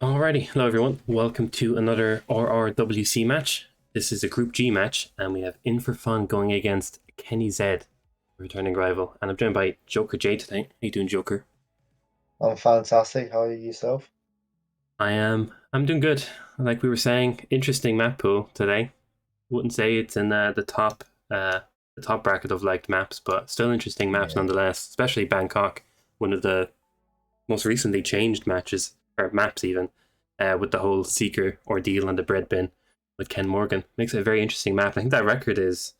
Alrighty, hello everyone. Welcome to another RRWC match. This is a Group G match, and we have In4Fun going against KkennyZ, returning rival. And I'm joined by Jokerj today. How you doing, Joker? I'm fantastic. How are you yourself? I'm doing good. Like we were saying, interesting map pool today. Wouldn't say it's in the top bracket of liked maps, but still interesting maps Yeah. nonetheless. Especially Bangkok, one of the most recently changed matches or maps even, with the whole Seeker ordeal and the bread bin with Ken Morgan. Makes it a very interesting map. I think that record is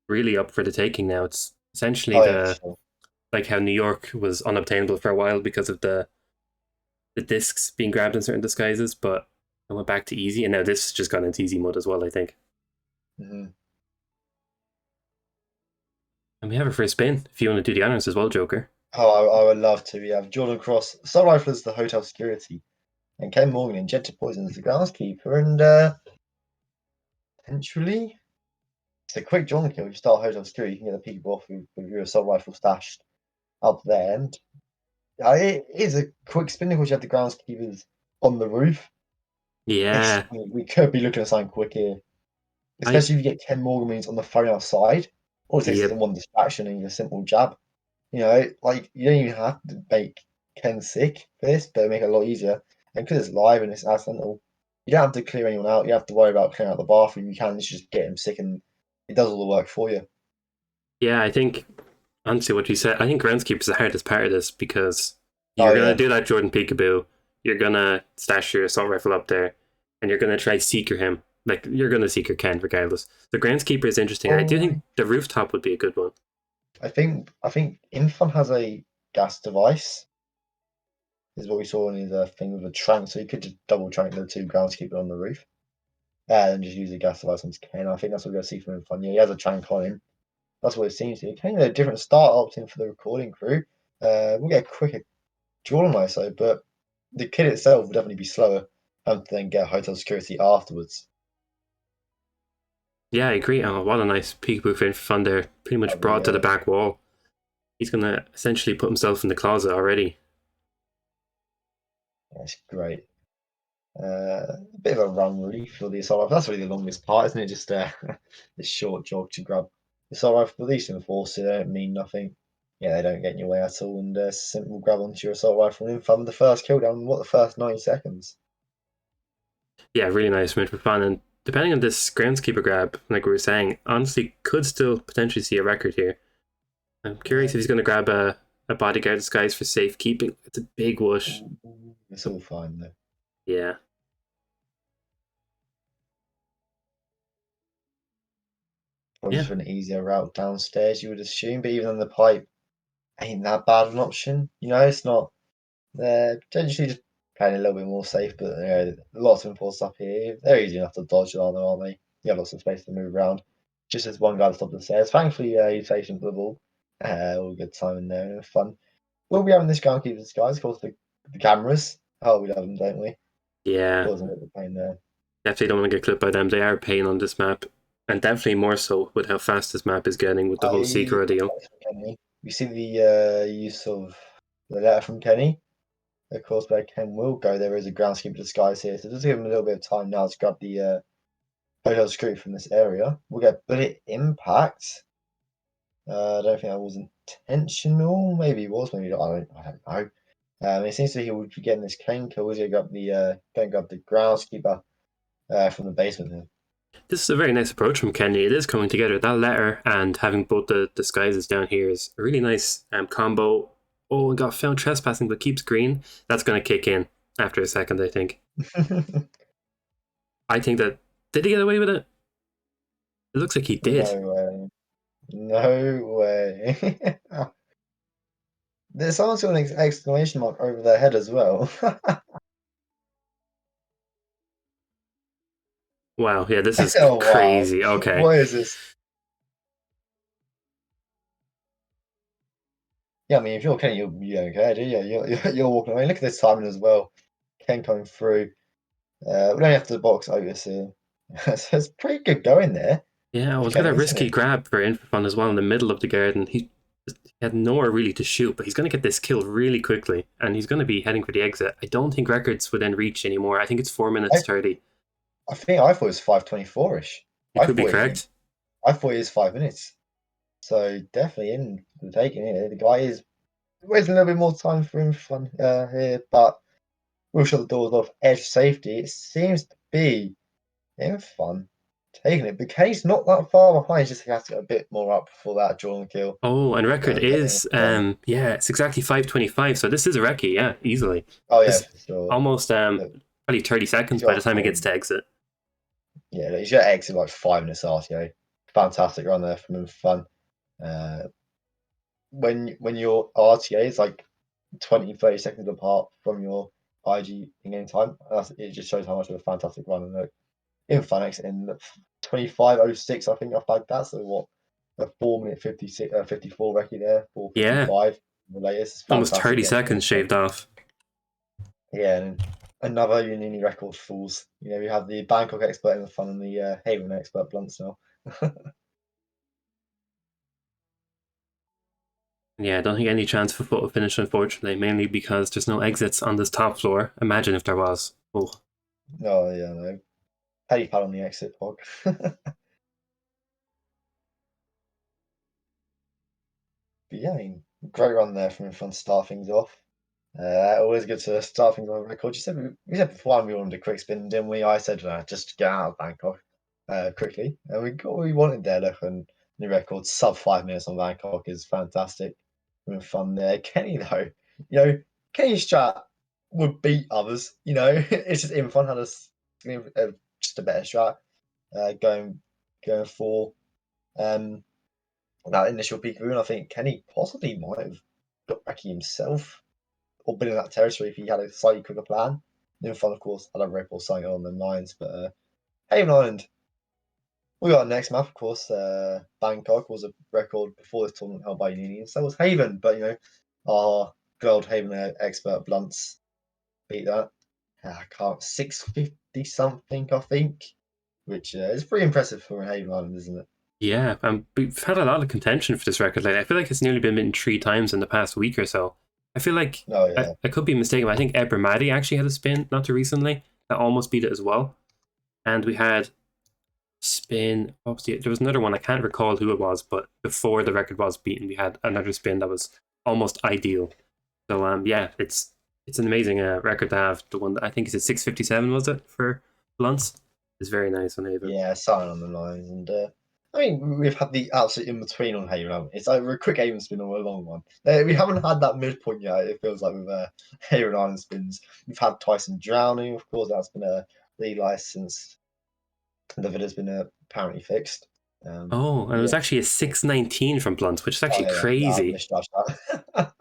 really up for the taking now. It's essentially Oh yeah, for the sure. like how New York was unobtainable for a while because of the discs being grabbed in certain disguises, but I went back to easy, and now this has just gone into easy mode as well, I think. hmm And we have it for a spin if you want to do the honors as well, Joker. Oh, I would love to. We have Jordan Cross, Soul Rifle as the hotel security, and Ken Morgan and Jed Poison as the groundskeeper. And potentially, it's a quick John kill. You start hotel security, you can get the people off with your assault rifle stashed up there. And it is a quick spin because you have the groundskeepers on the roof. Yeah, We could be looking at something quick here, I especially if you get Ken Morgan when he's on the phone outside. All it takes is the yep. one distraction and a simple jab. Like you don't even have to make Ken sick for this, but it'll make it a lot easier. And because it's live and it's accidental, you don't have to clear anyone out. You have to worry about clearing out the bathroom. You can just get him sick, and it does all the work for you. Yeah, I think honestly what you said, I think groundskeeper is the hardest part of this because Oh you're gonna yeah, do that Jordan Peekaboo, you're gonna stash your assault rifle up there, and you're gonna try seeker him. Like you're gonna seeker Ken regardless. The groundskeeper is interesting. I do think oh, the rooftop would be a good one. I think In4Fun has a gas device. Is what we saw in his thing with a trank, so you could just double trank the two groundskeeper on the roof, and just use a gas device on Ken. I think that's what we're gonna see from In4Fun. Yeah, he has a trank on him. That's what it seems to be. Kind of a different start opting for the recording crew. We'll get a quicker draw on ISO, but the kit itself will definitely be slower and then get hotel security afterwards. Yeah, I agree. Oh, what a nice peekaboo for fun there. Pretty much brought to the Yeah, back wall. He's gonna essentially put himself in the closet already. that's great. A bit of a run really for the assault rifle. That's really the longest part, isn't it? Just this short jog to grab the assault rifle. But these enforcers they don't mean nothing. Yeah, they don't get in your way at all. And simple grab onto your assault rifle and fun the first kill down. What the first 90 seconds? Yeah, really nice move for fun. And depending on this groundskeeper grab, like we were saying, honestly could still potentially see a record here. I'm curious Yeah, if he's going to grab a bodyguard disguise for safekeeping. It's a big whoosh. it's all fine though. Yeah. Probably Yeah. just for an easier route downstairs, you would assume. But even on the pipe, ain't that bad of an option. It's not. Potentially just playing a little bit more safe, but lots of enforcers up here. They're easy enough to dodge, aren't they? You have lots of space to move around. Just as one guy at the top of the stairs. Thankfully, he's patient for the ball. All good time in there and fun. We'll be having this groundkeepers, guys. Of course, the cameras. Oh, we love them, don't we? Yeah. Causing a bit of pain there. Definitely don't want to get clipped by them. They are a pain on this map. And definitely more so with how fast this map is getting with the whole I Seeker ordeal. Kenny. We see the use of the letter from Kenny. Of course, where Ken will go, there is a groundskeeper disguise here, so just give him a little bit of time now to grab the hotel screw from this area. We'll get bullet impact. I don't think that was intentional. Maybe it was. Maybe not. I don't know. It seems to be he would be getting this clean kill. He's going to grab the groundskeeper from the basement here. This is a very nice approach from Kenny. It is coming together. That letter and having both the disguises down here is a really nice combo. Oh, and got found trespassing but keeps green. That's going to kick in after a second, I think. I think that. Did he get away with it? It looks like he did. No way. No way. There's someone's got an exclamation mark over their head as well. Wow, yeah, this is Oh wow. crazy. Okay. What is this? Yeah, I mean, if you're Kenny, you don't care, do you? You're walking away. Look at this timing as well. Ken coming through. We don't have to box Otis here. So it's pretty good going there Yeah, I for was got a Kenny, isn't risky it? grab for In4Fun as well in the middle of the garden. he had nowhere really to shoot, but he's going to get this kill really quickly, and he's going to be heading for the exit. I don't think records within reach anymore. I think it's 4 minutes I, 30. I thought it was 5:24 ish. You could be correct. I thought it was 5 minutes. So definitely in the taking here. The guy is waiting a little bit more time for him fun here, but we'll shut the doors off edge safety. It seems to be In4Fun taking it. But Kenny's not that far behind. He just has to get a bit more up before that draw and kill. Oh, and record Get is yeah, it's exactly 5:25. So this is a recce, yeah, easily. Oh yeah, It's for sure. almost probably 30 seconds by the time it gets to exit. Yeah, he's got exit like 5 minutes RTO. Fantastic run there from In4Fun. When your RTA is like 20, 30 seconds apart from your IG in game time, it just shows how much of a fantastic run. And In4Fun exit in 25:06, I think I flagged that. So what, a 4 minute 54 recce there, 4:55. Yeah, The latest. almost 30 seconds shaved off. Yeah, and another Unini record falls. You know, we have the Bangkok expert In4Fun and the Haven expert Blunts now. Yeah, I don't think any chance for photo finish, unfortunately, mainly because there's no exits on this top floor. Imagine if there was. Oh. No, yeah, no. Paddy pad on the exit pod. But yeah, I mean, great run there from In4Fun to start things off. Always good to start things on record. We said before we wanted a quick spin, didn't we? I said just get out of Bangkok quickly, and we got what we wanted there. Look, and new record sub 5 minutes on Bangkok is fantastic. In4Fun there. Kenny though, you know, Kenny's strat would beat others. You know, it's just In4Fun had just a better strat going for that initial peak rune. I think Kenny possibly might have got Becky himself or been in that territory if he had a slightly quicker plan. In4Fun, of course, had a Red Bull something on the lines, but Haven Island. We got our next map, of course. Bangkok was a record before this tournament held by Union, so was Haven, but you know, our good old Haven expert Blunts beat that. I can't 650 something, I think, which is pretty impressive for a Haven Island, isn't it? Yeah, we've had a lot of contention for this record. Like, I feel like it's nearly been written 3 times in the past week or so. I feel like Oh yeah, I could be mistaken, but I think Ebramadi actually had a spin not too recently that almost beat it as well. And we had spin. Obviously, there was another one. I can't recall who it was, but before the record was beaten, we had another spin that was almost ideal. So yeah, it's an amazing record to have. The one that I think is at 6:57, was it, for Blunts? It's very nice on Haven. yeah, something on the lines, and I mean, we've had the absolute in between on Haven. It's either a quick Haven spin or a long one. We haven't had that midpoint yet. It feels like with Haven Island spins. We've had Tyson drowning, of course. That's been a relicensed. The vid's been apparently fixed. Oh, and it was actually a 6:19 from Blunt, which is actually crazy. That.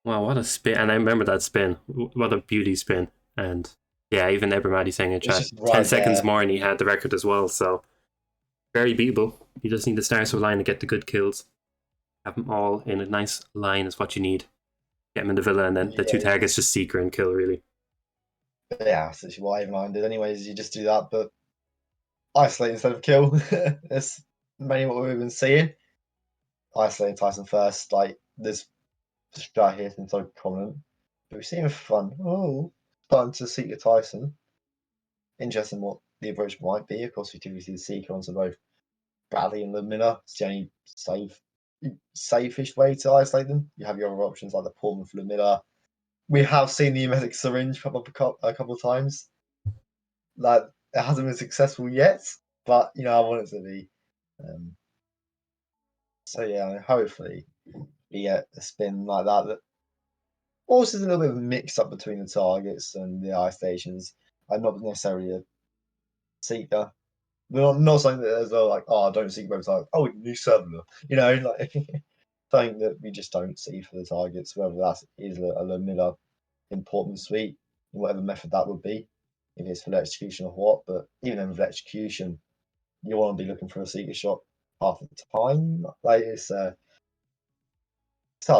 Wow, what a spin. And I remember that spin. What a beauty spin. And yeah, even Ebramadi saying in chat, 10 seconds more and he had the record as well. So very beatable. You just need the stars of line to get the good kills. Have them all in a nice line is what you need. Get them in the villa, and then the 2 targets just seeker and kill, really. Yeah, that's actually what Haven Island did. Anyways, you just do that, but isolate instead of kill. That's mainly what we've been seeing. Isolating Tyson first, like this strat here has been so prominent. But we've seen fun. Oh, fun to seek your Tyson. Interesting what the approach might be. Of course, we typically see the seeker onto both Bradley and the Miller. It's the only safest way to isolate them. You have your other options like the Pullman for the Miller. We have seen the emetic syringe pop up a couple of times. Like, it hasn't been successful yet, but you know, I want it to be. So yeah, hopefully we get a spin like that also is a little bit of a mix up between the targets and the eye stations. I'm not necessarily a seeker. Not something that as well like, oh, I don't seek both targets. Oh, new server. You know, like something that we just don't see for the targets, whether that is a Miller important suite, whatever method that would be, if it's for execution or what. But even then with execution, you want to be looking for a seeker shot half the time. Like it's hard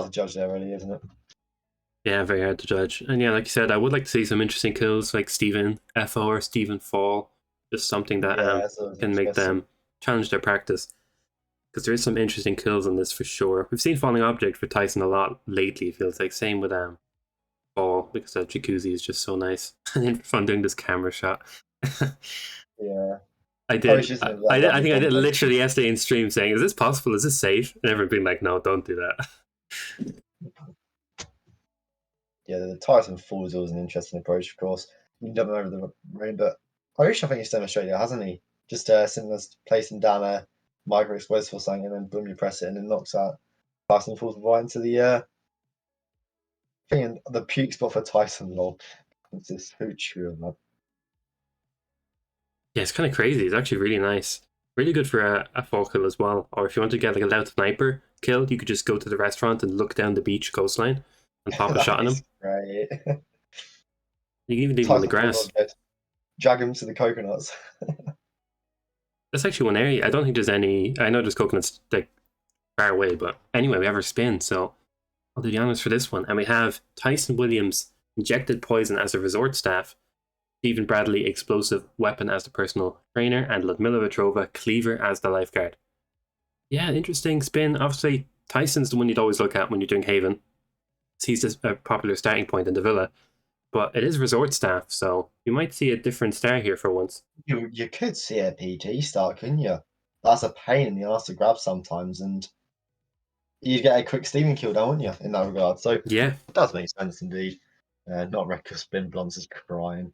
to judge there, really, isn't it? Yeah, very hard to judge. And yeah, like you said, I would like to see some interesting kills like Stephen FO or Stephen Fall. Just something that can make them challenge their practice. because there is some interesting kills on this for sure. We've seen Falling Object for Tyson a lot lately, it feels like. Same with Ball, because that jacuzzi is just so nice. And In4Fun doing this camera shot. Yeah. I Probably did. shouldn't have let that I think move I on did place. literally yesterday in stream saying, "Is this possible? Is this safe?" And everyone being like, "No, don't do that." Yeah, the Tyson Fall is always an interesting approach, of course. You can dump him over the rain, but Irish, I think he's demonstrated it, hasn't he? Just simple as placing down a micro explosive or something, and then boom, you press it, and it knocks out. Tyson falls right into the thing, the puke spot for Tyson. Lol, it's just so true of that. Yeah, it's kind of crazy. It's actually really nice. Really good for a fall kill as well. Or if you want to get like a loud sniper kill, you could just go to the restaurant and look down the beach coastline and pop a That shot on is him. great. You can even leave him in the Tyson falls on grass. dead. Drag him to the coconuts. That's actually one area. I don't think there's any. I know there's coconuts like far away, but anyway, we have our spin. So I'll do the honors for this one. And we have Tyson Williams injected poison as a resort staff, Stephen Bradley explosive weapon as the personal trainer, and Ludmila Petrova cleaver as the lifeguard. Yeah, interesting spin. Obviously, Tyson's the one you'd always look at when you're doing Haven. He's a popular starting point in the villa, but it is resort staff, so you might see a different star here for once. You could see a PG start, couldn't you? That's a pain in the ass to grab sometimes, and you get a quick steaming kill down, wouldn't you, in that regard? So Yeah. it does make sense indeed. Not reckless spin. Blondes is crying.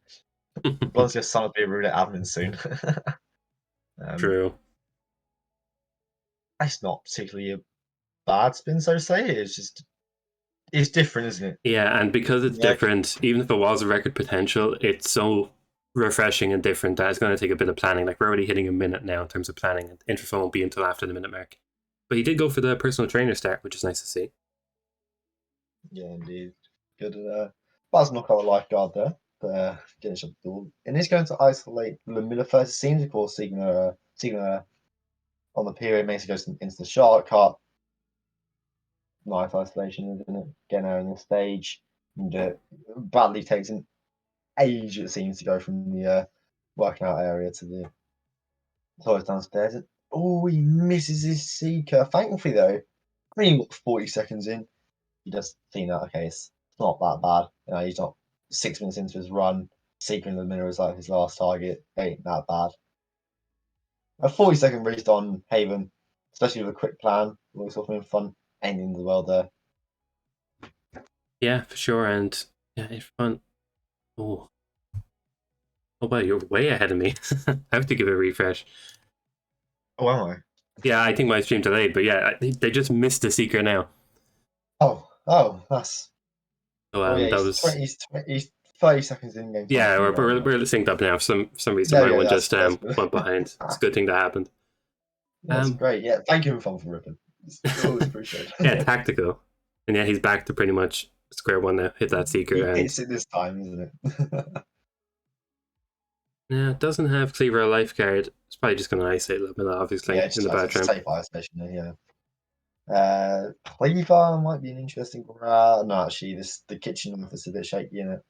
Blondes gonna sign up to be a roulette admin soon. True. It's not particularly a bad spin, so to say. It's different, isn't it? Yeah, and because it's Yeah, different, even if it was a record potential, it's so refreshing and different that it's going to take a bit of planning. Like we're already hitting a minute now in terms of planning, and In4Fun won't be until after the minute mark. But he did go for the personal trainer start, which is nice to see. yeah, indeed. Good. Buzz knockout lifeguard there, but getting shot the door. And he's going to isolate Lamilla first. It seems, of course, Sigma on the period makes it goes into the shark cut. Nice isolation, isn't it? Getting her in the stage. And Bradley takes an age, it seems, to go from the working out area to the toilets downstairs. Oh, he misses his seeker. Thankfully, though, I mean, what, 40 seconds in, he does think that, okay, it's not that bad. You know, he's not 6 minutes into his run. Seeker in the middle is like his last target. Ain't that bad. A 40-second rest on Haven, especially with a quick plan. Looks sort of fun ending the world there. Yeah, for sure. And yeah, In4Fun. Oh, wow, you're way ahead of me. I have to give it a refresh. Oh, am I? Yeah, I think my stream delayed, but yeah, they just missed the seeker now. Oh, that's. So Oh yeah, that was he's 30 seconds in game time yeah, for me right now. we're synced up now. For some reason, Yeah, my yeah, one that's just that's good. went behind. It's a good thing that happened. That's great. Yeah, thank you for ripping. It's always appreciated. Yeah, tactical, and yeah, he's back to pretty much square one now. Hit that seeker, He and hits it this time, isn't it? yeah, it doesn't have cleaver or lifeguard. It's probably just going to isolate Lamilla, obviously, Yeah, in the just bathroom. safe isolation there, yeah. Cleaver might be an interesting grab. No, actually, the kitchen knife is a bit shaky in it.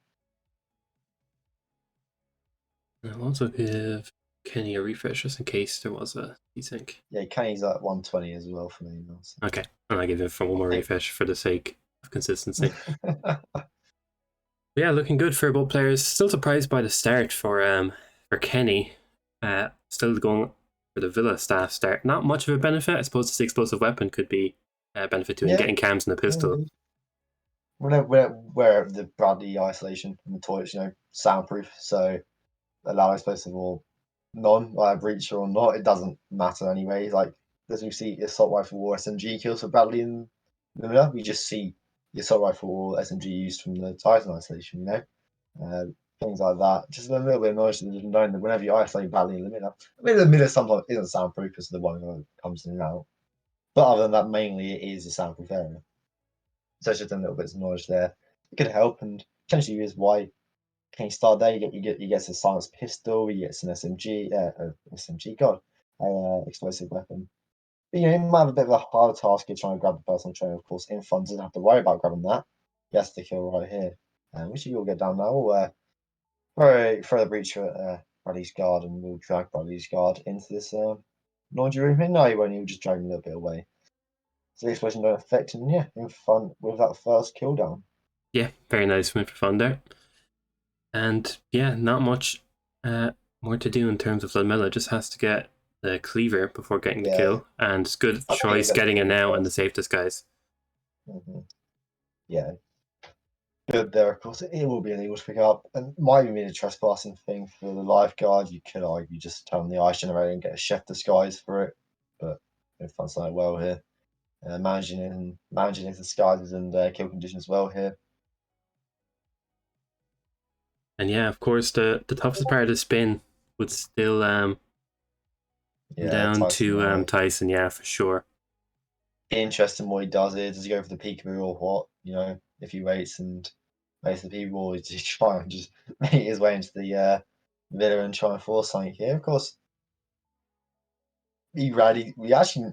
I'll also give Kenny a refresh just in case there was a desync. Yeah, KkennyZ at 120 as well for me now. So. Okay, and I'll give it for one more refresh for the sake of consistency. Yeah, looking good for both players. Still surprised by the start for Kenny. Still going for the Villa staff start. Not much of a benefit. I suppose this explosive weapon could be a benefit to him getting cams in the pistol. Where the Bradley isolation in the toilets, soundproof, so allow explosive or none, like breach or not, it doesn't matter anyway. Like as we see assault rifle or SMG kills for Bradley in the middle, we just see the assault rifle or SMG used from the Titan isolation, things like that. Just a little bit of knowledge and knowing that whenever you isolate Bradley in the middle, the middle sometimes isn't soundproof because the one that comes in and out. But other than that, mainly it is a soundproof area. So it's just a little bit of knowledge there. It could help, and potentially is why can you start there? You get a silenced pistol, you get an SMG, explosive weapon. But it might have a bit of a harder task of trying to grab the personal trainer. Of course, In4Fun doesn't have to worry about grabbing that. He has to kill right here. Which you will get down now. Throw the breach for Bradley's guard, and we'll drag Bradley's guard into this Nor do you even know when he'll just drag him a little bit away. So the explosion don't affect him. Yeah, In4Fun with that first kill down. Yeah, very nice from In4Fun there. And yeah, not much more to do in terms of Ludmilla. Just has to get the cleaver before getting the Yeah, kill. And it's good I think he'll choice get the getting it cleaver now and the first. safe disguise. Yeah, good there. Of course, it will be illegal to pick up, and might even be a trespassing thing for the lifeguard. You could argue just turn on the ice generator and get a chef disguise for it, but In4Fun's done it well here. Managing his disguises and kill conditions well here. And yeah, of course, the toughest part of the spin would still come Yeah, down Tyson. to Tyson. Yeah, for sure. Interesting what he does here. Does he go for the peekaboo or what? If he waits and makes the peekaboo, or does he try and just make his way into the villa and try and force something here? Of course, we actually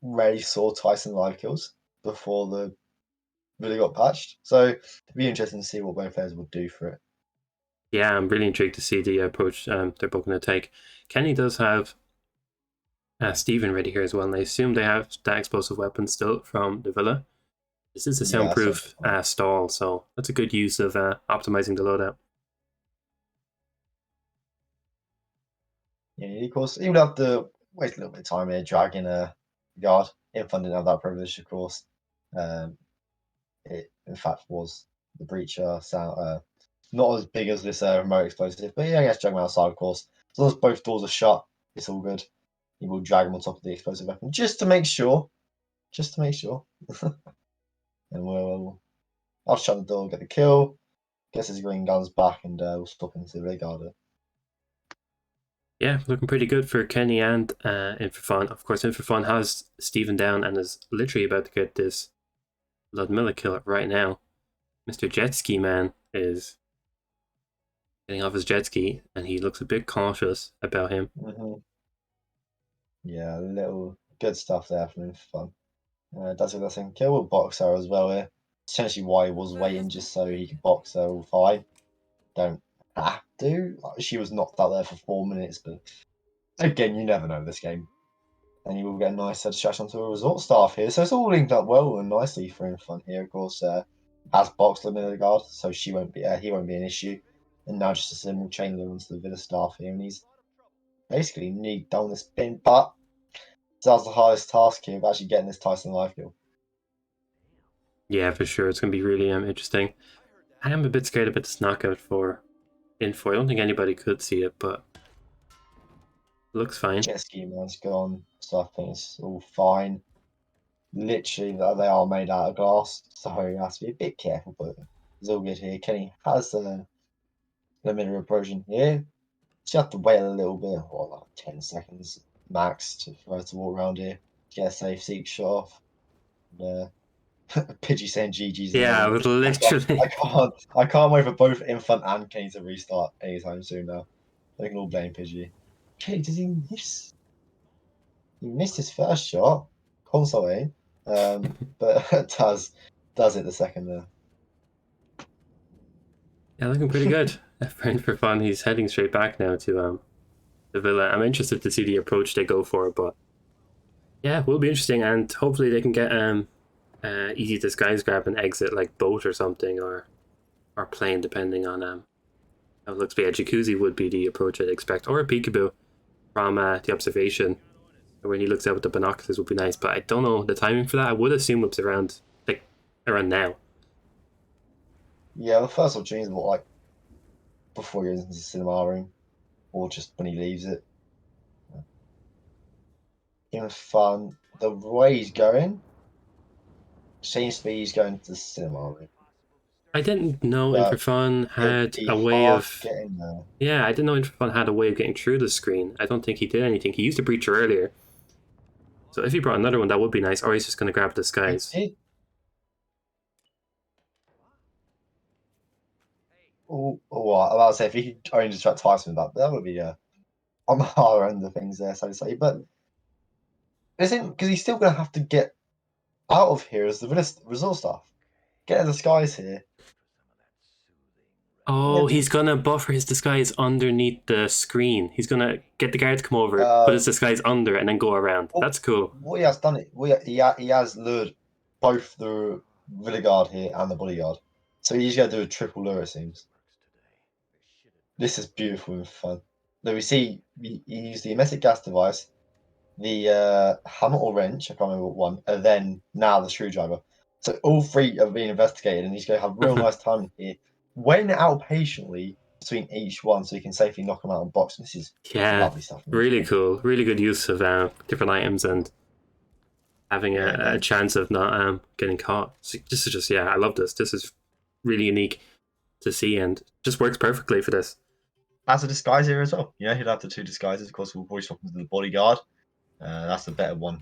rarely saw Tyson live kills before the villa got patched. So it'd be interesting to see what both players would do for it. Yeah, I'm really intrigued to see the approach they're both going to take. Kenny does have Stephen ready here as well, and I assume they have that explosive weapon still from the villa. This is a Yeah, so soundproof stall, so that's a good use of optimizing the loadout. yeah, of course, he would have to waste a little bit of time here dragging a guard. In4Fun didn't have that privilege, of course. It in fact was the breacher sound, not as big as this remote explosive, but yeah, I guess drag him outside, of course. As long as both doors are shut, it's all good. You will drag him on top of the explosive weapon just to make sure. Just to make sure. And I'll shut the door, get the kill. Gets his green guns back, and we'll stop into the rear guard. Yeah, looking pretty good for Kenny and In4Fun. Of course, In4Fun has Stephen down and is literally about to get this Ludmilla kill right now. Mr. Jet Ski Man is getting off his jet ski, and he looks a bit cautious about him. Yeah, a little good stuff there from In4Fun. Does a thing. Kill with Boxer as well here. Essentially why he was waiting, just so he could box her all fine. Don't have to. She was knocked out there for 4 minutes, but again, you never know this game. And you will get a nice distraction onto a resort staff here. So it's all linked up well and nicely for In4Fun here. Of course, has boxed them in the guard, so he won't be an issue. And now just a simple chain lure onto the Villa staff here, and he's basically need done this spin, but that's the hardest task here of actually getting this Tyson life kill. Yeah, for sure. It's going to be really interesting. I am a bit scared about this knockout for Info. I don't think anybody could see it, but it looks fine. Jet ski man's gone, so I think it's all fine. Literally, they are made out of glass, so you have to be a bit careful, but it's all good here. Kenny has the limited approaching here. Just have to wait a little bit, like 10 seconds max for her to walk around here, get a safe seek shot off. And, Pidgey saying GG's in Yeah, I there. would literally. I can't wait for both In4Fun and Kenny to restart anytime soon now. They can all blame Pidgey. Kenny, does he miss? He missed his first shot, console, but does it the second there. Yeah, looking pretty good. For In4Fun, he's heading straight back now to the villa. I'm interested to see the approach they go for, but yeah, will be interesting, and hopefully they can get easy disguise grab and exit like boat or something, or plane, depending on how it looks. But yeah, jacuzzi would be the approach I'd expect, or a peekaboo from the observation when he looks out with the binoculars would be nice. But I don't know the timing for that. I would assume it's around now. Yeah, the first opportunity is what, like before he goes into the cinema room, or just when he leaves it. In4Fun, the way he's going seems to be he's going to the cinema room, I didn't know but In4Fun it'll had be a way hard of. getting there. Yeah, I didn't know In4Fun had a way of getting through the screen. I don't think he did anything. He used a breacher earlier. So if he brought another one, that would be nice. Or he's just going to grab He disguise. did. I'm about to say if he could only distract Tyson with that would be on the higher end of things there, so to say. But isn't because he's still going to have to get out of here as the resort staff. Get a disguise here. Oh, he's gonna buffer his disguise underneath the screen. He's gonna get the guard to come over, put his disguise under, and then go around. That's cool. What he has done it. He has lured both the rear guard here and the bodyguard. So he's going to do a triple lure, it seems. This is beautiful and fun. Now we see he used the emetic gas device, the hammer or wrench, I can't remember what one, and then now the screwdriver. So all three are being investigated, and he's going to have real nice time here, waiting it out patiently between each one so he can safely knock them out of the box. This is lovely stuff. Really cool. Really good use of different items and having a chance of not getting caught. So this is just, I love this. This is really unique to see and just works perfectly for this. As a disguise here as well. You know, he'll have the two disguises. Of course, we'll probably swap into the bodyguard. That's the better one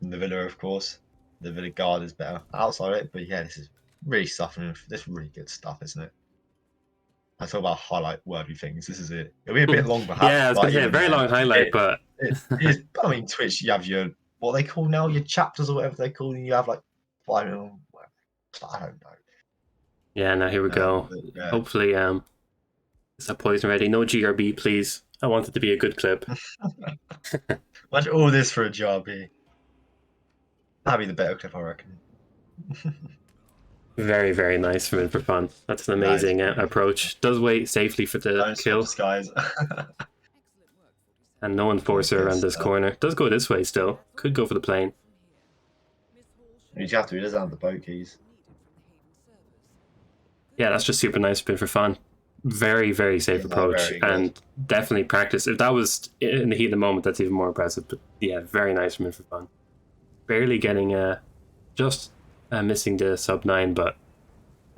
than the Villa, of course. The Villa guard is better outside it, but yeah, this is really suffering. This is really good stuff, isn't it? I talk about highlight worthy things. This is it. It'll be a bit long, perhaps. Yeah, I was going to say a very long highlight, but I mean, Twitch, you have your what they call now your chapters or whatever they call. You have like 5 minutes. I don't know. Yeah, now here we go. Hopefully, is that poison ready? No GRB, please. I want it to be a good clip. Imagine all this for a job here. That'd be the better clip, I reckon. Very, very nice from In4Fun. That's an amazing approach. Does wait safely for the kill. Disguise. And no enforcer around this corner. Does go this way still. Could go for the plane. You have to. He doesn't have the boat keys. Yeah, that's just super nice. In4Fun. Very, very safe approach. And definitely practice. If that was in the heat of the moment, that's even more impressive. But yeah, very nice from In4Fun. Barely getting just missing the sub 9, but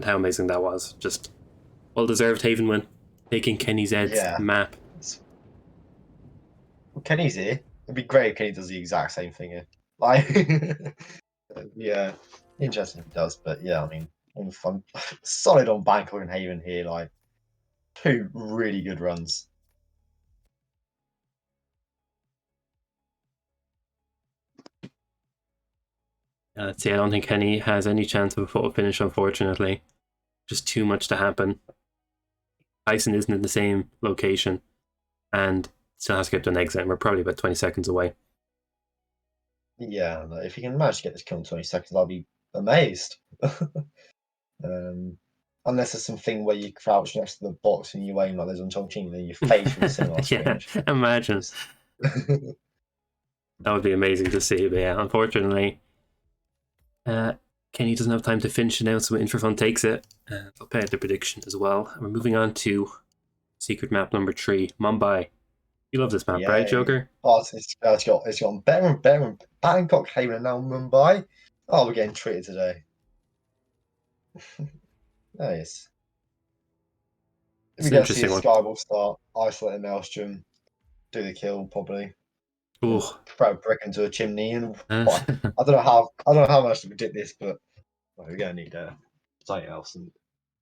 how amazing that was. Just well-deserved Haven win. Taking KkennyZ's map. Well, KkennyZ here. It'd be great if Kenny does the exact same thing here. Like, yeah, interesting if he does, but yeah, I mean, In4Fun. Solid on Bangkok and Haven here, like, 2 really good runs. Let's see, I don't think Kenny has any chance of a photo finish, unfortunately. Just too much to happen. Tyson isn't in the same location and still has to get to an exit, and we're probably about 20 seconds away. Yeah, if he can manage to get this kill in 20 seconds, I'll be amazed. Unless there's something where you crouch next to the box and you aim like there's on Chongqing, and then you face from the cinema screen. Yeah, imagine. That would be amazing to see, but yeah, unfortunately, Kenny doesn't have time to finish it now, so In4Fun takes it. I'll pay out the prediction as well. And we're moving on to secret map number 3, Mumbai. You love this map, right, Jokerj? Oh, it's gotten better and better. Bangkok, Haven, and now Mumbai. Oh, we're getting treated today. Nice. We get to see a Skyball start, isolate Maelstrom, do the kill probably. Ooh. Throw a brick into a chimney, and I don't know how much to predict this, but we're gonna need something else. And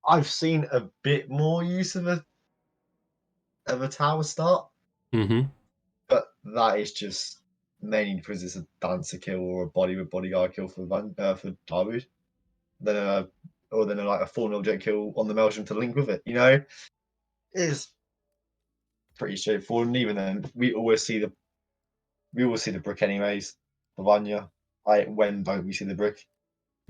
I've seen a bit more use of a tower start, but that is just mainly because it's a dancer kill or a body with bodyguard kill for Darwood. Then like a fallen object kill on the Maelstrom to link with it. You know, it's pretty straightforward. And even then, we always see the brick anyways. The Vanya. When don't we see the brick?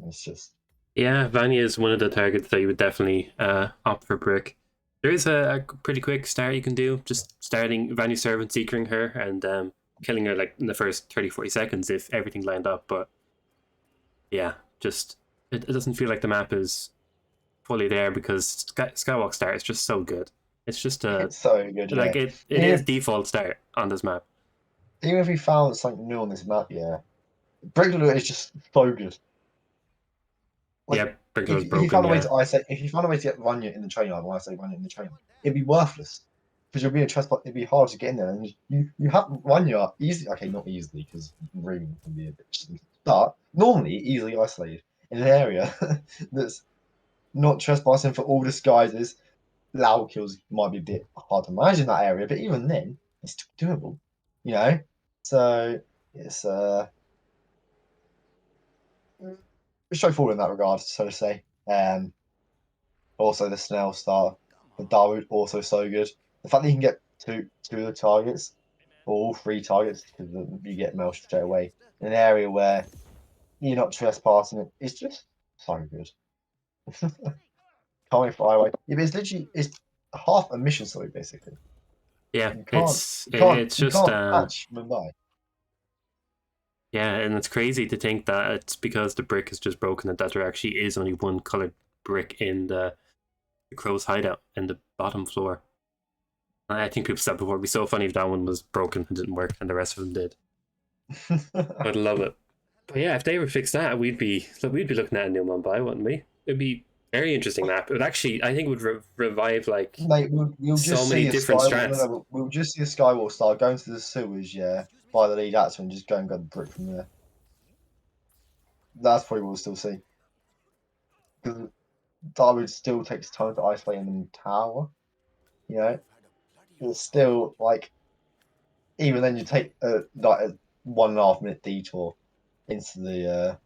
It's just Vanya is one of the targets that you would definitely opt for brick. There is a pretty quick start you can do, just starting Vanya servant, seekering her, and killing her like in the first 30-40 seconds if everything lined up. But yeah, just it doesn't feel like the map is fully there because Skywalk start is just so good. It's just it's so good. Like it is default start on this map. Even if we found something new on this map, Brickler is just so good. Like, Brickler is broken. If you found a way to get Vanya in the train line, when I say Vanya in the train line, it'd be worthless because you'll be a trespass. It'd be hard to get in there, and you have Vanya easily. Okay, not easily because room can be a bit, but normally easily isolated in an area that's not trespassing for all disguises. Loud kills might be a bit hard to manage in that area, but even then, it's still doable. You know, so it's straightforward in that regard, so to say. Also, the snail star for Dawood also so good. The fact that you can get two of the targets, or all three targets, because you get Mel straight away in an area where you're not trespassing it. It's just so good. Can't wait for Highway. Yeah, but it's literally half a mission story basically. Yeah, You can't it's you can't it's you just can't match Mumbai. yeah, and it's crazy to think that it's because the brick is just broken that there actually is only one colored brick in the crow's hideout in the bottom floor. I think people said before it'd be so funny if that one was broken and didn't work and the rest of them did. I'd love it. But yeah, if they ever fix that, we'd be looking at a new Mumbai, wouldn't we? It'd be a very interesting map. It would actually, I think, it would revive like Mate, we'll so just many see a different Skywalk. No, strats. no, we'll just see a Skywalk star go into the sewers, yeah, by the lead actor and just go and grab the brick from there. That's probably what we'll still see. Because Darwood still takes time to isolate him in the tower. You know, it's still like even then you take like a 1.5 minute detour into the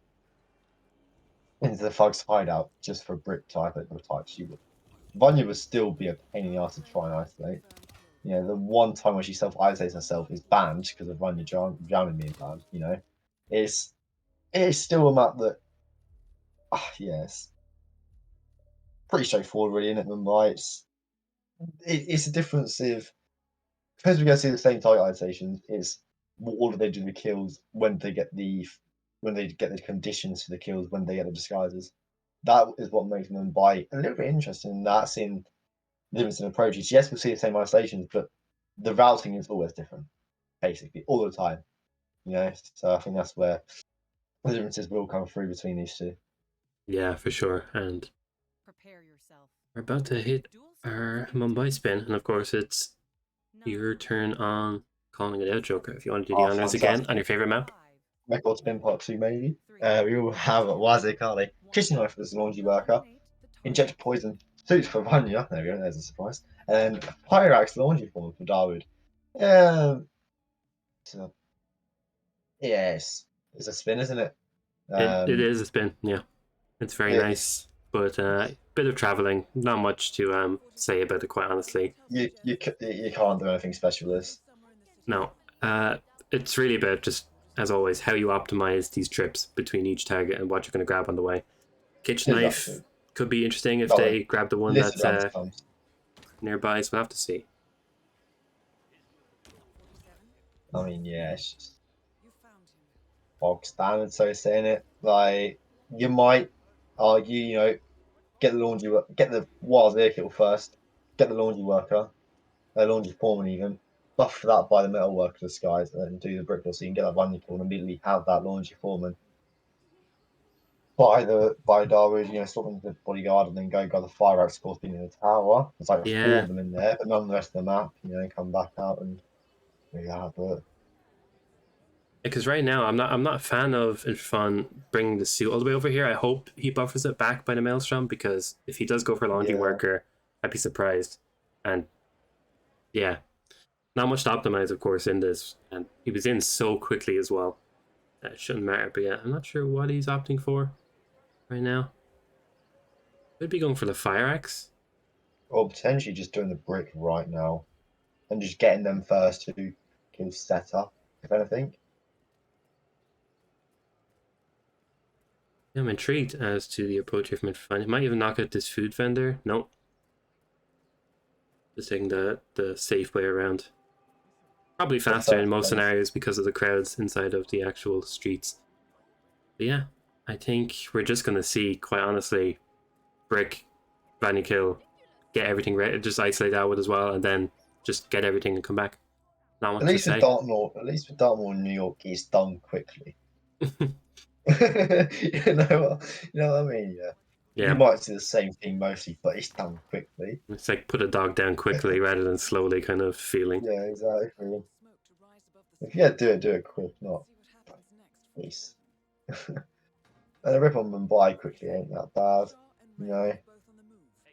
Thug's hideout just for a brick type of types. Vanya would still be a pain in the ass to try and isolate. You know, the one time when she self-isolates herself is banned because of Vanya drowning being banned. You know, it's still a map that, yes, pretty straightforward, really, isn't it? Mumbai. It's a difference of because we're going to see the same target isolations. It's what order they do the kills, when they get the conditions for the kills, when they get the disguises. That is what makes Mumbai a little bit interesting. And that's in Livingston approaches. Yes, we'll see the same isolations, but the routing is always different, basically, all the time. You know, so I think that's where the differences will come through between these two. Yeah, for sure. And we're about to hit our Mumbai spin, and of course, it's your turn on calling it out, Joker. If you want to do the honors again on your favorite map. Record spin part 2, maybe. We will have Waze Kali, kitchen knife for the laundry worker, inject poison suits for Vanya. There we go, there's a surprise. And Pyrax laundry form for Dawood. So, yes, it's a spin, isn't it? It is a spin, yeah. It's very nice, but bit of traveling. Not much to say about it, quite honestly. You can't do anything special with this. No, it's really about just, as always, how you optimize these trips between each target and what you're going to grab on the way. Kitchen knife could be interesting if they grab the one that's nearby, so we'll have to see. I mean, yeah, it's just bog standard, so saying it. Like, you might argue, you know, get the wild vehicle first, get the laundry worker, laundry foreman even, buff that by the metal worker disguise, and then do the brick wall so you can get that running call and immediately have that laundry foreman by Darwood, you know, stop into the bodyguard and then go grab the fire out scorpion in the tower. There's like 4 of them in there, but none of the rest of the map, you know, come back out and do that. But because right now I'm not a fan of In4Fun bringing the suit all the way over here. I hope he buffers it back by the maelstrom, because if he does go for laundry worker, I'd be surprised. And yeah, not much to optimize, of course, in this, and he was in so quickly as well. It shouldn't matter, but yeah, I'm not sure what he's opting for right now. Could be going for the fire axe, or potentially just doing the brick right now and just getting them first to kill setup, if anything. I'm intrigued as to the approach here from In4Fun. He might even knock out this food vendor. Nope. Just taking the safe way around. Probably faster in most scenarios because of the crowds inside of the actual streets. But yeah, I think we're just going to see, quite honestly, brick, Vanny kill, get everything ready, just isolate Outwood as well, and then just get everything and come back. Not much At least to with say. Dartmoor in New York, it's done quickly. You know what I mean? Yeah. You might see the same thing mostly, but it's done quickly. It's like put a dog down quickly rather than slowly kind of feeling. Yeah, exactly. If you do it quick, not please. And a rip on Mumbai quickly ain't that bad, you know.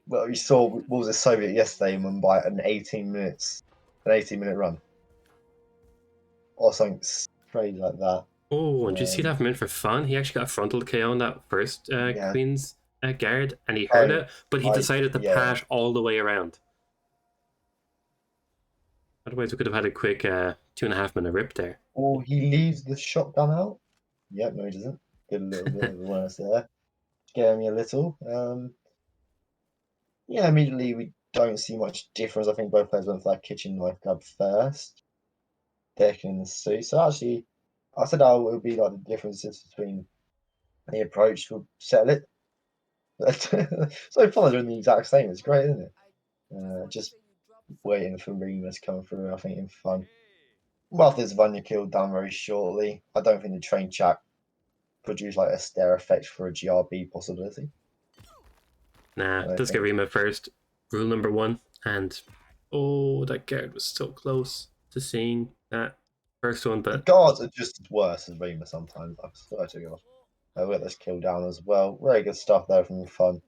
Well, you saw what was it, Soviet yesterday in Mumbai, an 18-minute run, or something crazy like that. Oh, and did you see that from In4Fun? He actually got a frontal KO on that first Queen's guard and he heard Oh, it, but he decided to yeah. pass all the way around. Otherwise, we could have had a quick 2.5 minute rip there. Or he leaves the shotgun out. Yep, no, he doesn't. Good little bit of awareness there. Scare me a little. Yeah, immediately we don't see much difference. I think both players went for that kitchen knife grab first. Decking the suit. So actually, I said it would be like the differences between the approach would settle it. So far, they're doing the exact same. It's great, isn't it? Just waiting for Remus to come through. I think In4Fun. Well, if there's Vanya killed down very shortly, I don't think the train chat produce like a stare effect for a GRB possibility. Nah, let's get Rima first. Rule number 1. And oh, that guard was so close to seeing that first one, The but guards are just as worse as Remus sometimes. I swear to God. We got this kill down as well. Very good stuff there from Fun.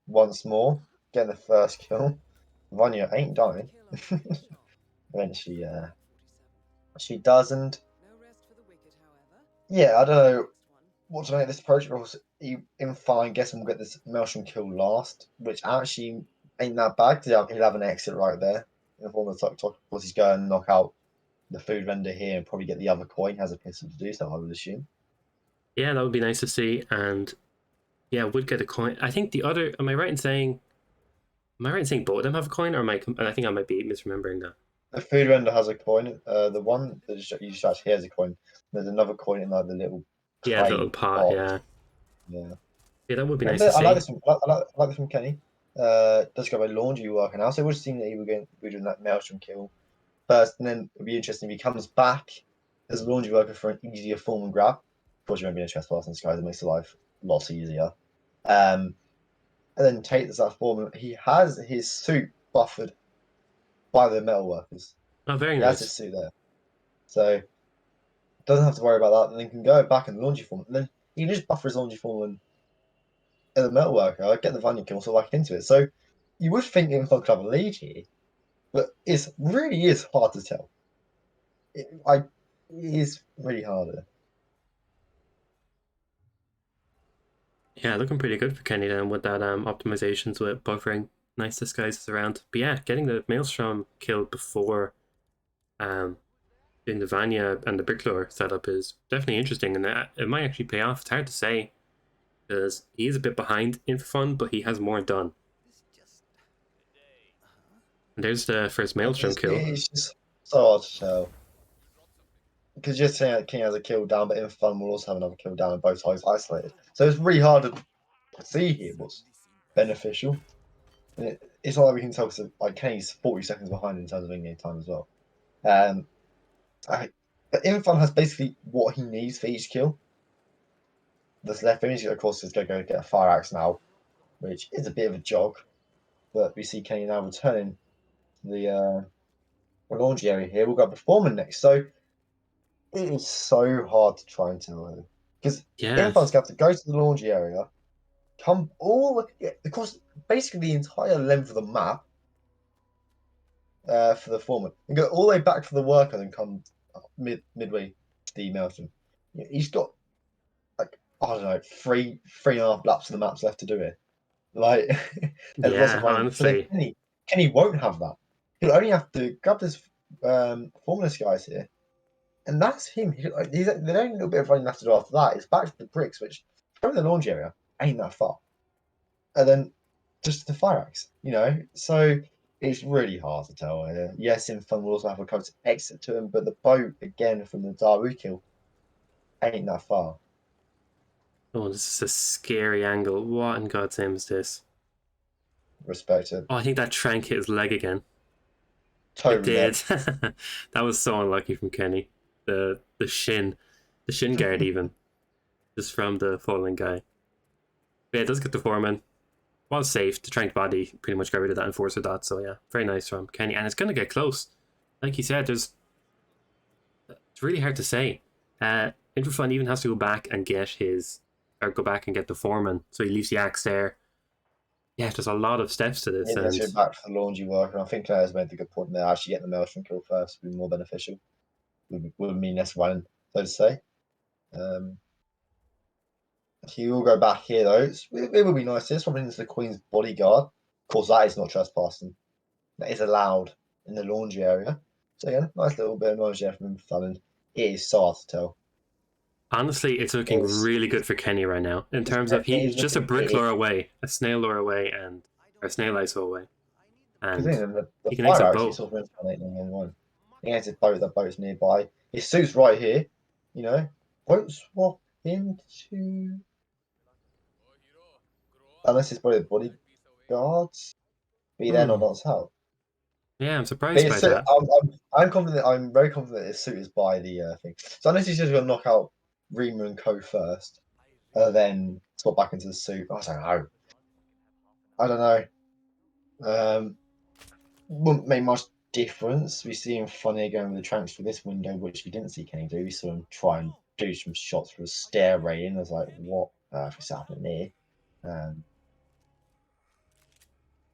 Once more, getting the first kill. Vanya ain't dying. When she doesn't. Yeah, I don't know what to make of this approach. Because In4Fun, guessing we'll get this Maelstrom kill last, which actually ain't that bad because he'll have an exit right there. In the form of of course, he's going to knock out the food vendor here and probably get the other coin. Has a pistol to do so, I would assume. yeah, that would be nice to see. And yeah, would get a coin. I think the other. Am I right in saying? Am I right in saying both of them have a coin, or am I? I think I might be misremembering that. The food vendor has a coin. The one that you just actually has a coin. There's another coin in like the little Yeah, the little clay pot. box. Yeah, Yeah. yeah, that would be I nice to like see. this one. I like this from Kenny. Does go by laundry working out. So we've seen that he would be doing that Maelstrom kill first, and then it'll be interesting if he comes back as a laundry worker for an easier form and grab. Of course, you won't be in a trespass in Sky, that makes the life lots easier. And then take this that form. He has his suit buffered by the metal workers. Oh, very He has his nice. suit there. So doesn't have to worry about that, and then can go back in the laundry form. And then he can just buffer his laundry form and the metal worker, get the Vanya kill, so back into it. So you would think In4Fun could have a lead here, but it really is hard to tell. It is really harder. Yeah, looking pretty good for Kenny then with that optimizations with buffering, nice disguises around. But yeah, getting the Maelstrom killed before doing the Vanya and the Bricklaw setup is definitely interesting, and it might actually pay off. It's hard to say because he is a bit behind In4Fun, but he has more done. And there's the first Maelstrom kill. It's just so hard to tell. Because you're saying that King has a kill down, but In4Fun will also have another kill down, and both sides isolated. So it's really hard to see here what's beneficial. And it's not like we can tell because like Kenny's 40 seconds behind in terms of in-game time as well. But In4Fun has basically what he needs for each kill. This left image, of course, is going to go get a fire axe now, which is a bit of a jog. But we see Kenny now returning to the laundry area here. We'll go Performance next. So it is so hard to try and tell because Yeah, In4Fun's going to have to go to the laundry area, come all across basically the entire length of the map for the foreman, and go all the way back for the worker, and come midway to the mountain. He's got like I don't know three and a half laps of the maps left to do it. Like there's lots yeah, of running. So then honestly. Kenny won't have that. He'll only have to grab this formless guys here, and that's him. There's only a little bit of running left to do after that. It's back to the bricks, which from the launch area ain't that far, and then just the fire axe. So it's really hard to tell. Yes, In4Fun will also have a close exit to him, but the boat again from the Daru kill ain't that far. Oh, this is a scary angle. What in God's name is this? Respected. Oh, I think that trank hit his leg again. It Totally did. did. That was so unlucky from Kenny. The shin guard even, just from the falling guy. But yeah, it does get the foreman. Was safe. The tranked body pretty much got rid of that enforcer dot. So yeah, very nice from Kenny. And it's gonna get close. Like you said, it's really hard to say. In4Fun even has to go back and go back and get the foreman. So he leaves the axe there. Yeah, there's a lot of steps to this, Yeah, let's and go back to the laundry worker. I think Claire's made the good point there. Actually, getting the Maelstrom kill first would be more beneficial. Would mean less running, so to say. Um, He will go back here though. It would be nice. This one into the Queen's bodyguard. Of course, that is not trespassing. That is allowed in the laundry area. So again, nice little bit of knowledge there from In4Fun, and it is so hard to tell. Honestly, it's looking really good for Kenny right now in terms of It he's is just a looking brick big. lure away, a snail lure away, and or a snail ISO away, Because and the he can fire exit actually both. sort of infinite in one. He has his boat, the boat's nearby. His suit's right here, you know. Won't swap into unless it's probably the bodyguards. But they're not Hmm. knocked out. Yeah, I'm But surprised his by suit, that. I'm confident. I'm very confident his suit is by the thing. So unless he's just going to knock out Rima and Co first, then swap back into the suit. I don't know. I don't know. Wouldn't make much difference. We see him funny going with the transfer this window, which we didn't see Kenny do. We saw him try and do some shots for a stair rating. I was like, what is happening here?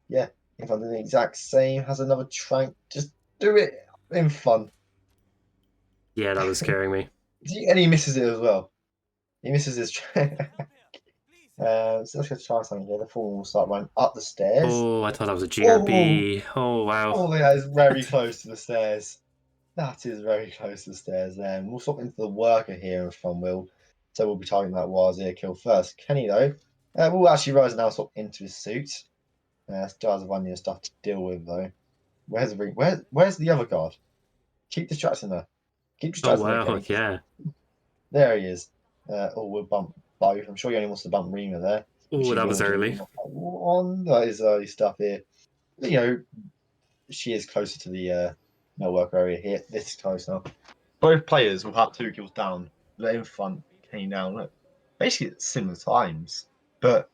Yeah, if I do the exact same, has another trank, just do it In4Fun. Yeah, that was scaring me. And he misses it as well. He misses his trank. So let's go try something here. The form will start running up the stairs. Oh, I thought that was a Oh, GRB. Oh, wow. oh, that is very close to the stairs. That is very close to the stairs there. We'll swap into the worker here In4Fun, Will. So we'll be targeting that Wazir kill first. Kenny, though, will actually rise now, swap into his suit. Still has a one year stuff to deal with, though. Where's the ring? Where's the other guard? Keep distracting her. Keep Oh, distracting her, wow. Kenny. Yeah. There he is. We'll bump both. I'm sure he only wants to bump Rima there. Which Oh, he that will was do. early. On that is early stuff here. You know, she is closer to the no worker area here. This is close now. Both players will have 2 kills down. In4Fun, Kenny down. Look, basically at similar times. But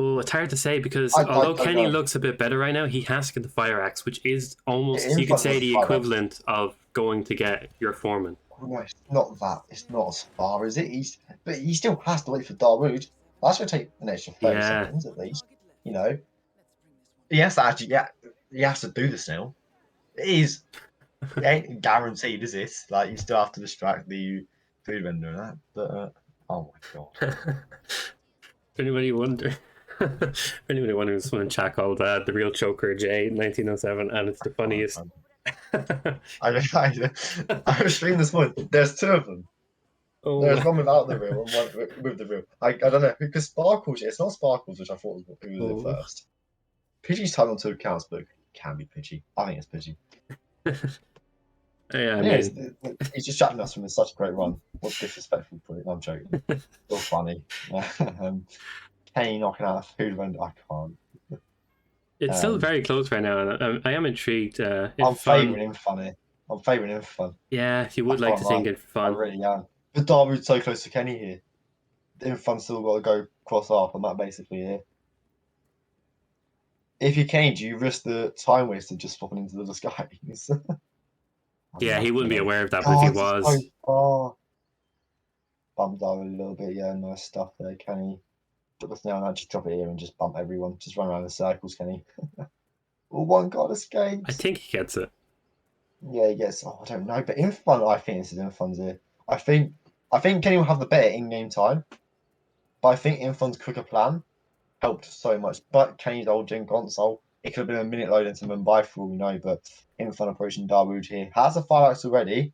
Oh, it's hard to say because I although don't Kenny know. looks a bit better right now, he has to get the fire axe, which is almost, you could In4Fun say, was the 5x. equivalent of going to get your foreman. Oh, no, it's not that. It's not as far as it. But he still has to wait for Dawood. That's going to take an extra 30 Yeah. seconds at least. You know, he has to actually, yeah, he has to do this now. It is, it ain't guaranteed, is it? Like, you still have to distract the food vendor and that. But, oh my god. For anybody wonder, for anybody wondering, this one in chat called the real Jokerj 1907, and it's the funniest. I was streaming this morning. There's 2 of them. There's Oh, one without the reel and one with the reel. I don't know because Sparkles. It's not Sparkles, which I thought was who was it oh. first. Pidgey's tied on 2 accounts, but it can be Pidgey. I think it's Pidgey. Yeah, I Anyways, mean, he's just chatting us from such a great run. What disrespectful put it. I'm joking. Still funny. Kenny knocking out a food vendor. I can't. it's still Um, very close right now, and I am intrigued. I'm In4Fun, favouring him funny. I'm favouring him fun. yeah, you I would like can't to lie. think I In4Fun. really am. But Darwood's so close to Kenny here. In4Fun still got to go cross off, and that basically here. If you can, do you risk the time waste of just swapping into the disguise? I'm Yeah, he not wouldn't be gonna. aware of that, but if he God, it's so was, far. Bumped out a little bit, yeah, nice stuff there, Kenny. Drop this now and just drop it here and just bump everyone. Just run around in circles, Kenny. Oh, one god I escapes. think he gets it. Yeah, he gets. Oh, I don't know, but In4Fun, I think this is In4Fun's here. I think Kenny will have the better in-game time, but I think In4Fun's quicker plan helped so much. But Kenny's old gen console, it could have been a minute load into Mumbai for all we know. But In4Fun approaching Dawood here has a 5x already.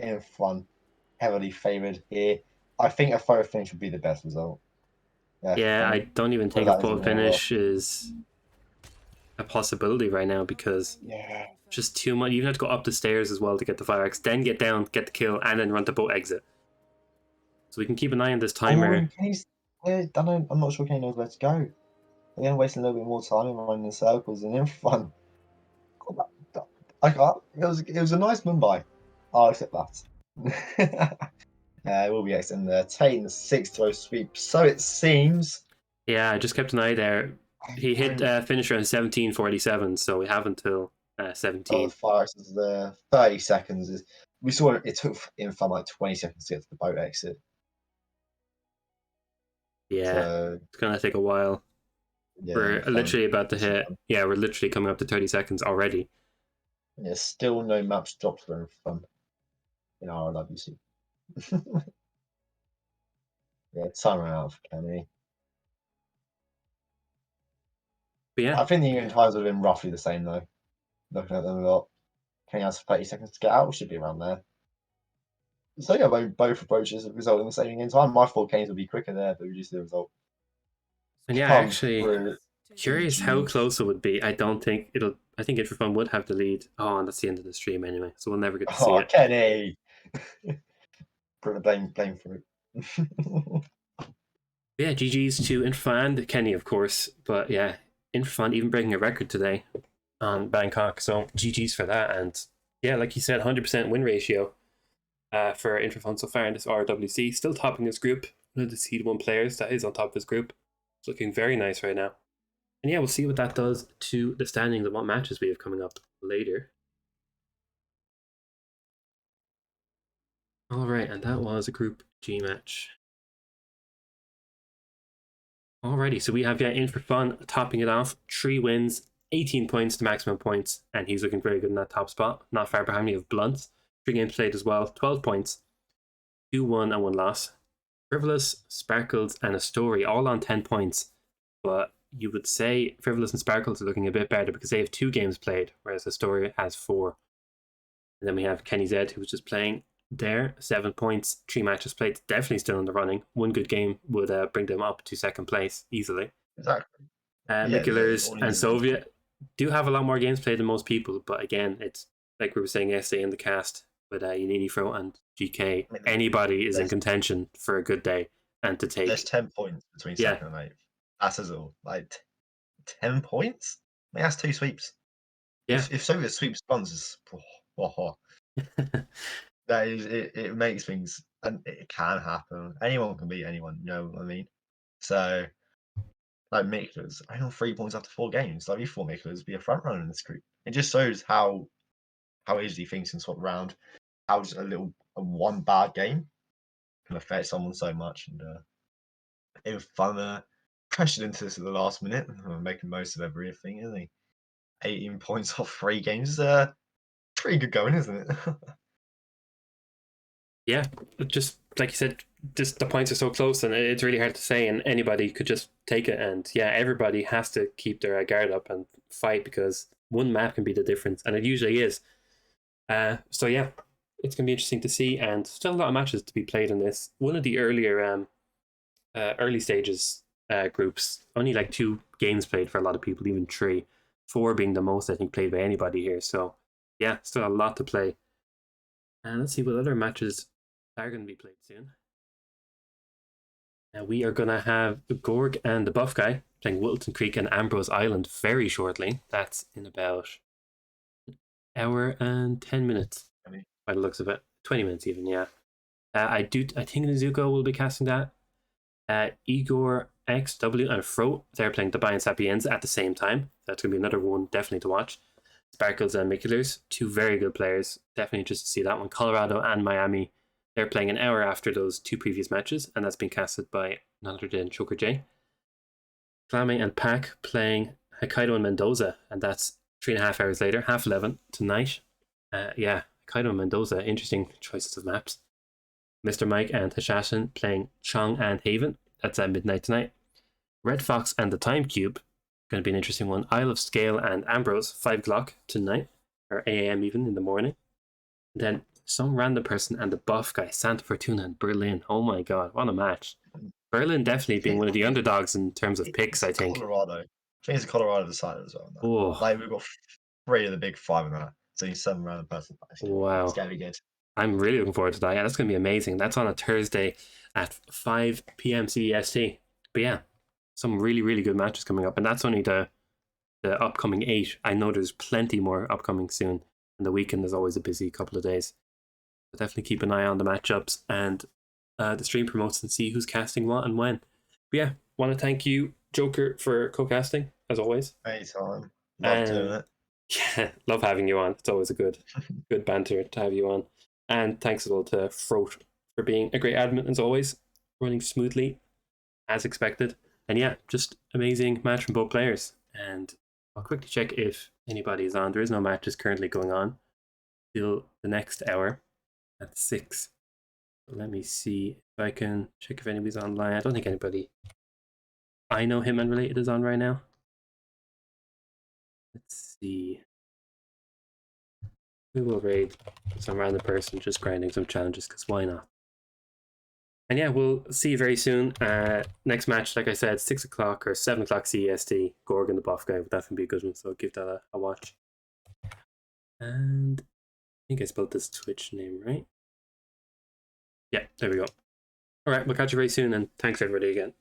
In4Fun heavily favoured here. I think a photo finish would be the best result. Yeah, Yeah, I funny. don't even But think a that is full in there well. finish is a possibility right now because Yeah. just too much. You even have to go up the stairs as well to get the fire axe, then get down, get the kill, and then run the boat exit. So we can keep an eye on this Oh, timer. in case I don't know, I'm not sure Kenny knows where to go. They're gonna waste a little bit more time in running in circles and In4Fun. I got it was a nice Mumbai. I'll accept that. We'll be extending there. Taking the 6-throw sweep. So it seems. Yeah, I just kept an eye there. He hit finish around 17:47, so we have until Oh, 17. the fire is there. 30 seconds. We saw it took In4Fun like 20 seconds to get to the boat exit. Yeah, So it's gonna take a while. yeah, We're In4Fun. literally about to hit. Yeah, we're literally coming up to 30 seconds already. There's still no maps dropped for In4Fun in RRWC. Yeah, time out for Kenny. But yeah, I think the England times would have been roughly the same though. Looking at them a lot. Kenny has 30 seconds to get out. Should be around there. So yeah, both approaches have resulted in the same in time. My thought Keynes would be quicker there, but reduced the result. and yeah, Come actually through. curious how GG. close it would be. I don't think it'll. I think In4Fun would have the lead. Oh, and that's the end of the stream anyway, so we'll never get to see Oh, it. Kenny. Put the blame for it. Yeah, GG's to In4Fun and Kenny, of course. But yeah, In4Fun even breaking a record today on Bangkok. So GG's for that. And yeah, like you said, 100% win ratio for In4Fun so far in this RRWC. Still topping his group. One of the seed one players that is on top of his group. It's looking very nice right now. And yeah, we'll see what that does to the standings and what matches we have coming up later. Alright, and that was a Group G match. Alrighty, so we have In4Fun topping it off. 3 wins, 18 points to maximum points, and he's looking very good in that top spot. Not far behind me of Blunt. 3 games played as well, 12 points, 2 won and 1 loss. Frivolous, Sparkles, and a Story all on 10 points. But you would say Frivolous and Sparkles are looking a bit better because they have 2 games played, whereas the Story has 4. And then we have KkennyZ, who was just playing there, 7 points, 3 matches played, definitely still in the running. 1 good game would bring them up to 2nd place easily. Exactly. Mikulers and Soviet do have a lot more games played than most people, but again, it's like we were saying yesterday in the cast with Unifro and GK. Anybody is in contention for a good day and to take. There's 10 points between 2nd and 8th. That says all. Like 10 points? I mean, that's 2 sweeps. Yeah. If Soviet sweeps sponsors, that is it makes things, and it can happen. Anyone can beat anyone, you know what I mean? So like Mikulers, I on 3 points after 4 games. Like we thought Mikulers would be a front runner in this group. It just shows how easily things can swap around, how just a one bad game can affect someone so much. And it was fun, pressured into this at the last minute, making most of everything, isn't he? 18 points off 3 games, pretty good going, isn't it? Yeah, just like you said, just the points are so close, and it's really hard to say, and anybody could just take it. And yeah, everybody has to keep their guard up and fight because one map can be the difference, and it usually is. So yeah, it's gonna be interesting to see, and still a lot of matches to be played in this. One of the earlier early stages groups, only like 2 games played for a lot of people, even 3, 4 being the most I think played by anybody here. So yeah, still a lot to play. And let's see what other matches are going to be played soon. Now we are going to have Jokerj and the Buff Guy playing Wilton Creek and Ambrose Island very shortly. That's in about an hour and 10 minutes by the looks of it. 20 minutes even, yeah. I think Nezuko will be casting that. Igor, XW, and Fro, they're playing Dubai and Sapiens at the same time. That's going to be another one definitely to watch. Sparkles and Mikulers, 2 very good players. Definitely interested to see that one. Colorado and Miami, they're playing an hour after those 2 previous matches, and that's been casted by none other than Jokerj. Flame and Pack playing Hokkaido and Mendoza, and that's 3.5 hours later, 11:30 tonight. Yeah, Hokkaido and Mendoza, interesting choices of maps. Mr. Mike and Hashashin playing Chong and Haven, that's at midnight tonight. Red Fox and the Time Cube, going to be an interesting one. Isle of Scale and Ambrose, 5 o'clock tonight, or 8 a.m. even in the morning. And then some random person and the Buff Guy, Santa Fortuna and Berlin. Oh my god, what a match. Berlin definitely being one of the underdogs in terms of picks, I think. Colorado. I think it's Colorado decided as well. Oh. Like we've got 3 of the big 5 in that. So only 7 random person. Wow. It's going to be good. I'm really looking forward to that. Yeah, that's going to be amazing. That's on a Thursday at 5 p.m. CEST. But yeah, some really, really good matches coming up. And that's only the upcoming 8. I know there's plenty more upcoming soon. And the weekend is always a busy couple of days. But definitely keep an eye on the matchups and the stream promotes and see who's casting what and when. But yeah, want to thank you, Joker, for co-casting, as always. Anytime. Love doing it. Yeah, love having you on. It's always a good banter to have you on. And thanks as well to Froat for being a great admin as always, running smoothly as expected. And yeah, just amazing match from both players. And I'll quickly check if anybody is on. There is no matches currently going on till the next hour at 6. Let me see if I can check if anybody's online. I don't think anybody I know Hitman related is on right now. Let's see. We will raid some random person just grinding some challenges, because why not? And yeah, we'll see you very soon. Next match, like I said, 6 o'clock or 7 o'clock CEST, Gorg and the buff guy. That's going to be a good one, so give that a watch. And I think I spelled this Twitch name right. Yeah, there we go. All right, we'll catch you very soon, and thanks everybody again.